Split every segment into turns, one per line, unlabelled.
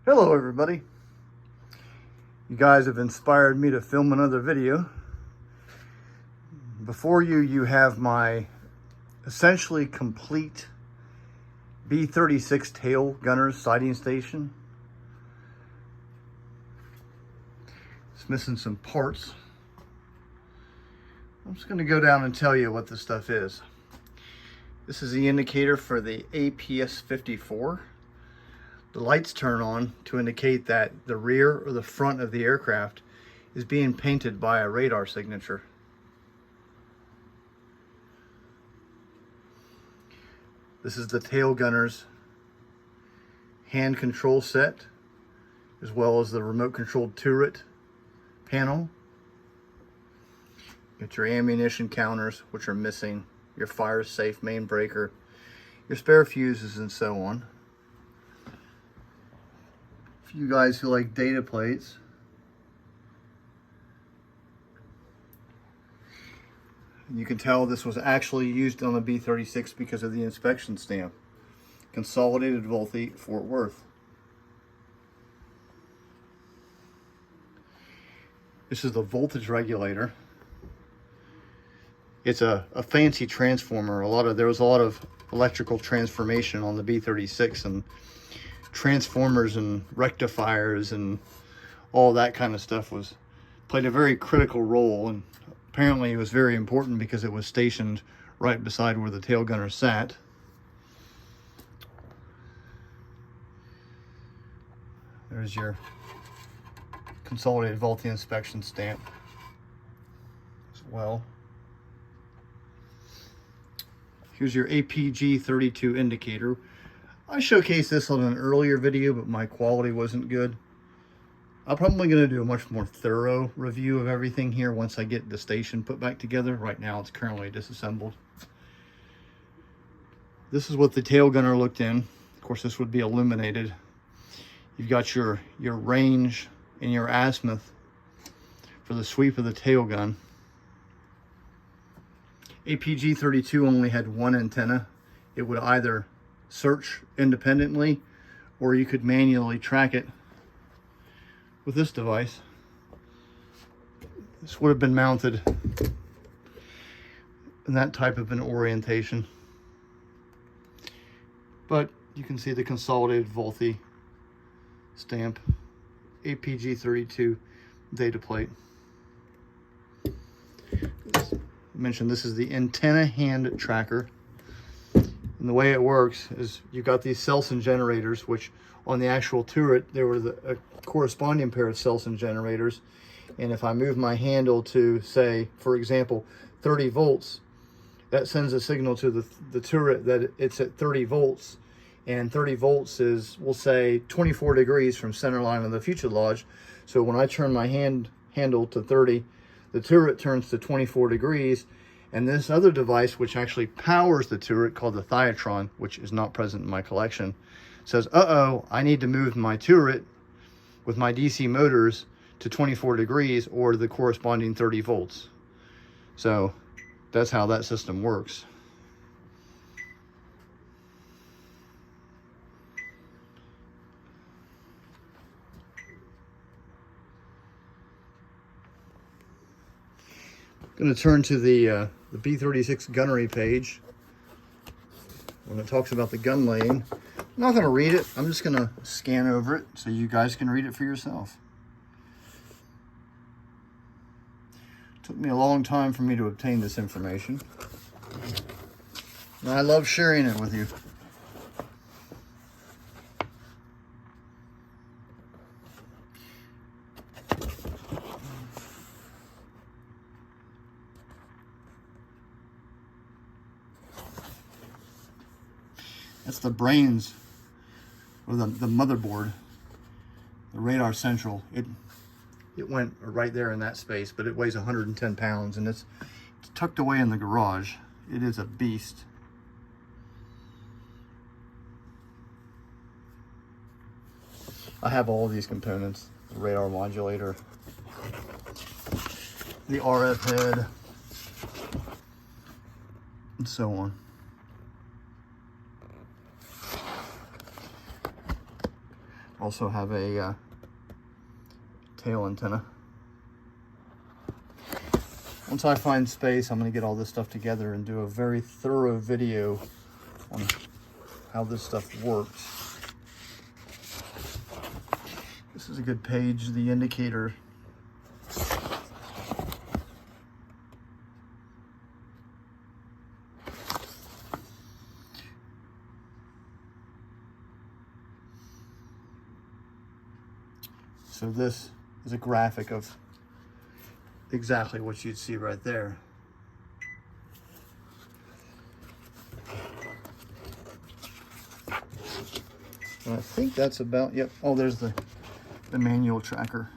Hello everybody. You guys have inspired me to film another video. Before you have my essentially complete B-36 tail gunner's sighting station. It's missing some parts. I'm just going to go down and tell you what this stuff is. This is the indicator for the APS-54. The lights turn on to indicate that the rear or the front of the aircraft is being painted by a radar signature. This is the tail gunner's hand control set, as well as the remote controlled turret panel. Get your ammunition counters, which are missing, your fire safe main breaker, your spare fuses, and so on. For you guys who like data plates, you can tell this was actually used on the B-36 because of the inspection stamp. Consolidated Vultee, Fort Worth. This is the voltage regulator. It's a fancy transformer. There was a lot of electrical transformation on the B-36, and transformers and rectifiers and all that kind of stuff played a very critical role, and apparently it was very important because it was stationed right beside where the tail gunner sat. There's your Consolidated Vultee inspection stamp as well. Here's your APG-32 indicator. I showcased this on an earlier video, but my quality wasn't good. I'm probably going to do a much more thorough review of everything here once I get the station put back together. Right now it's currently disassembled. This is what the tail gunner looked in. Of course, this would be illuminated. You've got your range and your azimuth for the sweep of the tail gun. APG-32 only had one antenna. It would either search independently, or you could manually track it with this device. This would have been mounted in that type of an orientation, but you can see the Consolidated Vultee stamp, APG-32 data plate. I mentioned this is the antenna hand tracker. And the way it works is you've got these Selson generators, which on the actual turret, there were a corresponding pair of Selson generators. And if I move my handle to, say, for example, 30 volts, that sends a signal to the turret that it's at 30 volts. And 30 volts is, we'll say, 24 degrees from center line of the fuselage. So when I turn my handle to 30, the turret turns to 24 degrees. And this other device, which actually powers the turret, called the Thiatron, which is not present in my collection, says, uh-oh, I need to move my turret with my DC motors to 24 degrees or the corresponding 30 volts. So that's how that system works. I'm going to turn to the B-36 Gunnery page when it talks about the gun laying. I'm not going to read it. I'm just going to scan over it so you guys can read it for yourself. It took me a long time for me to obtain this information, and I love sharing it with you. That's the brains, or the motherboard, the radar central. It went right there in that space, but it weighs 110 pounds, and it's tucked away in the garage. It is a beast. I have all these components: the radar modulator, the RF head, and so on. Also have a tail antenna. Once I find space, I'm going to get all this stuff together and do a very thorough video on how this stuff works. This is a good page, the indicator. So this is a graphic of exactly what you'd see right there. And I think that's about, yep. Oh, there's the manual tracker.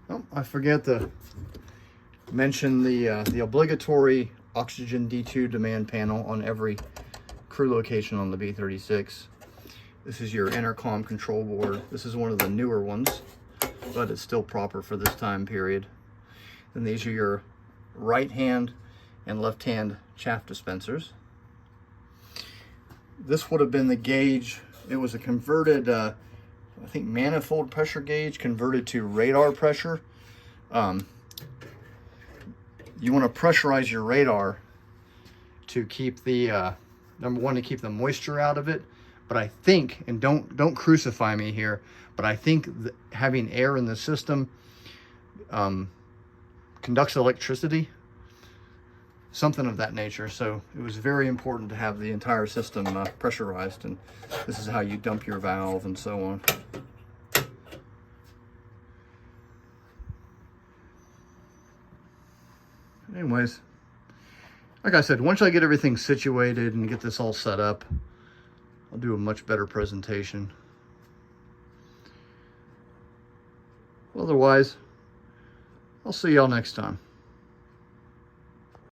Oh, I forget to mention the obligatory oxygen D2 demand panel on every crew location on the B-36. This is your intercom control board. This is one of the newer ones, but it's still proper for this time period. And these are your right hand and left hand chaff dispensers. This would have been the gauge. It was a converted, I think, manifold pressure gauge converted to radar pressure. You want to pressurize your radar to keep the number one, to keep the moisture out of it. But I think, and don't crucify me here, but I think having air in the system conducts electricity, something of that nature. So it was very important to have the entire system pressurized, and this is how you dump your valve and so on. Anyways, like I said, once I get everything situated and get this all set up, I'll do a much better presentation. Otherwise, I'll see y'all next time.